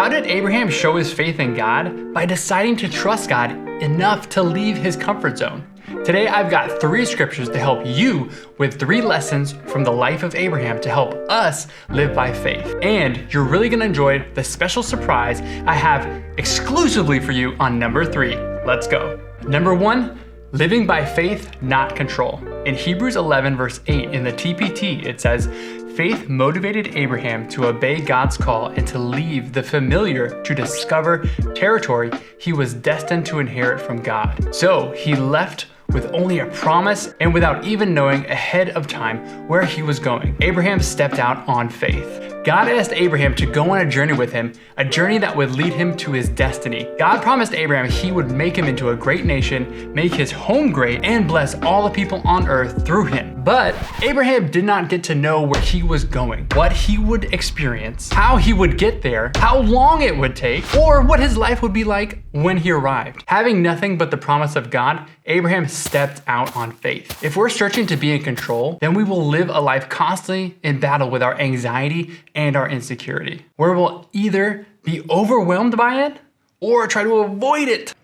How did Abraham show his faith in God? By deciding to trust God enough to leave his comfort zone. Today, I've got 3 scriptures to help you with 3 lessons from the life of Abraham to help us live by faith. And you're really gonna enjoy the special surprise I have exclusively for you on number 3. Let's go. Number 1, living by faith, not control. In Hebrews 11, verse 8 in the TPT, it says, faith motivated Abraham to obey God's call and to leave the familiar to discover territory he was destined to inherit from God. So he left with only a promise and without even knowing ahead of time where he was going. Abraham stepped out on faith. God asked Abraham to go on a journey with him, a journey that would lead him to his destiny. God promised Abraham he would make him into a great nation, make his home great, and bless all the people on earth through him. But Abraham did not get to know where he was going, what he would experience, how he would get there, how long it would take, or what his life would be like when he arrived. Having nothing but the promise of God, Abraham stepped out on faith. If we're searching to be in control, then we will live a life constantly in battle with our anxiety and our insecurity, where we'll either be overwhelmed by it or try to avoid it.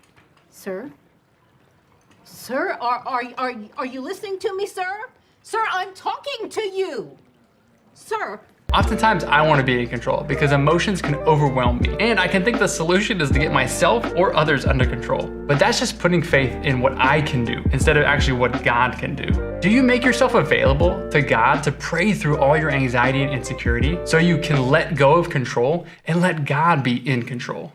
Sir? Sir, are you listening to me, sir? Sir, I'm talking to you. Sir. Oftentimes, I want to be in control because emotions can overwhelm me, and I can think the solution is to get myself or others under control. But that's just putting faith in what I can do instead of actually what God can do. Do you make yourself available to God to pray through all your anxiety and insecurity so you can let go of control and let God be in control?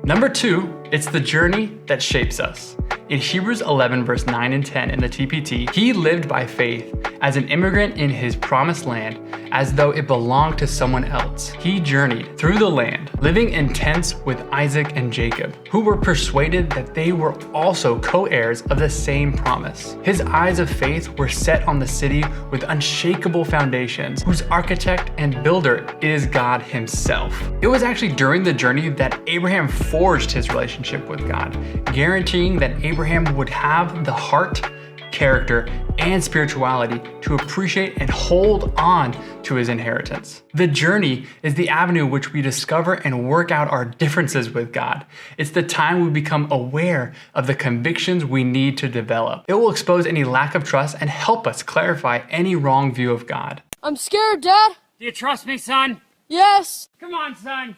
Number 2, it's the journey that shapes us. In Hebrews 11, verse 9 and 10 in the TPT, he lived by faith as an immigrant in his promised land as though it belonged to someone else. He journeyed through the land, living in tents with Isaac and Jacob, who were persuaded that they were also co-heirs of the same promise. His eyes of faith were set on the city with unshakable foundations, whose architect and builder is God himself. It was actually during the journey that Abraham forged his relationship with God, guaranteeing that Abraham would have the heart, character, and spirituality to appreciate and hold on to his inheritance. The journey is the avenue which we discover and work out our differences with God. It's the time we become aware of the convictions we need to develop. It will expose any lack of trust and help us clarify any wrong view of God. I'm scared, Dad. Do you trust me, son? Yes. Come on, son.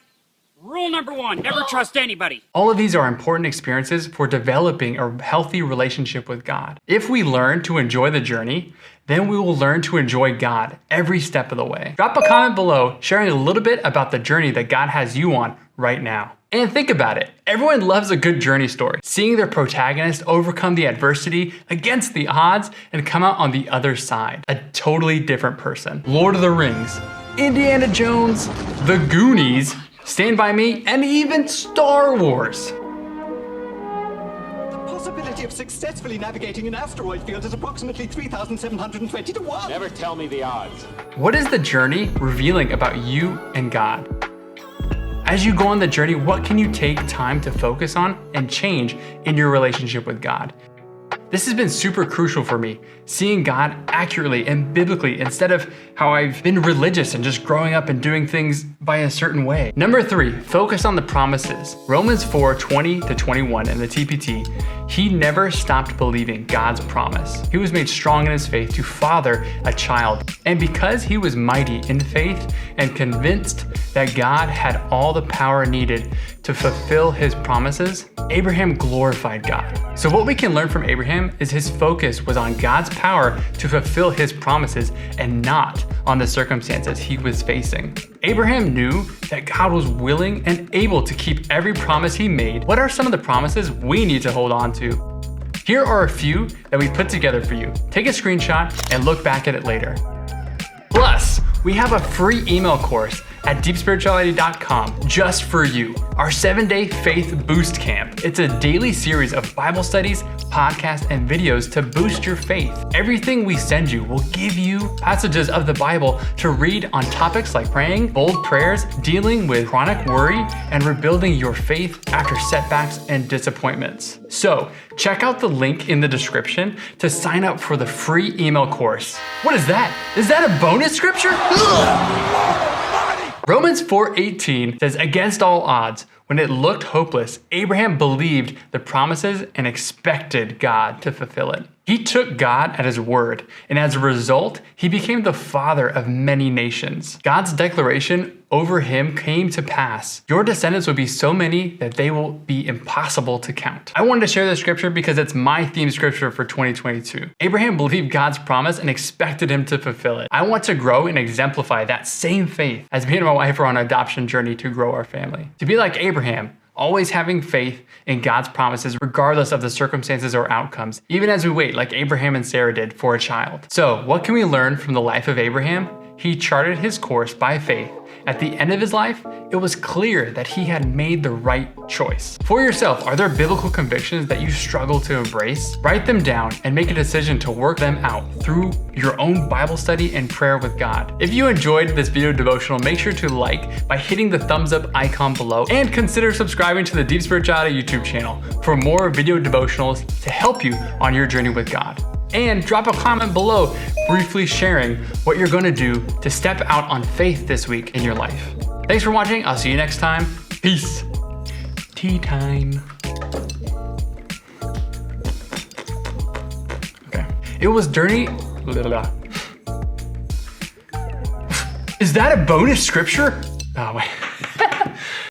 Rule number 1, never trust anybody. All of these are important experiences for developing a healthy relationship with God. If we learn to enjoy the journey, then we will learn to enjoy God every step of the way. Drop a comment below sharing a little bit about the journey that God has you on right now. And think about it. Everyone loves a good journey story. Seeing their protagonist overcome the adversity against the odds and come out on the other side, a totally different person. Lord of the Rings, Indiana Jones, The Goonies, Stand By Me, and even Star Wars. The possibility of successfully navigating an asteroid field is approximately 3,720 to 1. Never tell me the odds. What is the journey revealing about you and God? As you go on the journey, what can you take time to focus on and change in your relationship with God? This has been super crucial for me, seeing God accurately and biblically instead of how I've been religious and just growing up and doing things by a certain way. Number 3, focus on the promises. Romans 4:20-21 in the TPT, he never stopped believing God's promise. He was made strong in his faith to father a child. And because he was mighty in faith and convinced that God had all the power needed to fulfill his promises, Abraham glorified God. So what we can learn from Abraham is his focus was on God's power to fulfill his promises and not on the circumstances he was facing. Abraham knew that God was willing and able to keep every promise he made. What are some of the promises we need to hold on to? Here are a few that we put together for you. Take a screenshot and look back at it later. Plus, we have a free email course at deepspirituality.com just for you. Our 7-day Faith Boostcamp. It's a daily series of Bible studies, podcasts, and videos to boost your faith. Everything we send you will give you passages of the Bible to read on topics like praying, bold prayers, dealing with chronic worry, and rebuilding your faith after setbacks and disappointments. So, check out the link in the description to sign up for the free email course. What is that? Is that a bonus scripture? Romans 4:18 says, against all odds, when it looked hopeless, Abraham believed the promises and expected God to fulfill it. He took God at his word, and as a result, he became the father of many nations. God's declaration over him came to pass. Your descendants will be so many that they will be impossible to count. I wanted to share this scripture because it's my theme scripture for 2022. Abraham believed God's promise and expected him to fulfill it. I want to grow and exemplify that same faith as me and my wife are on an adoption journey to grow our family. To be like Abraham, always having faith in God's promises regardless of the circumstances or outcomes, even as we wait like Abraham and Sarah did for a child. So what can we learn from the life of Abraham? He charted his course by faith. At the end of his life, it was clear that he had made the right choice. For yourself, are there biblical convictions that you struggle to embrace? Write them down and make a decision to work them out through your own Bible study and prayer with God. If you enjoyed this video devotional, make sure to like by hitting the thumbs up icon below and consider subscribing to the Deep Spirituality YouTube channel for more video devotionals to help you on your journey with God. And drop a comment below briefly sharing what you're going to do to step out on faith this week in your life. Thanks for watching. I'll see you next time. Peace. Tea time. Okay. It was dirty. Is that a bonus scripture? Oh, wait.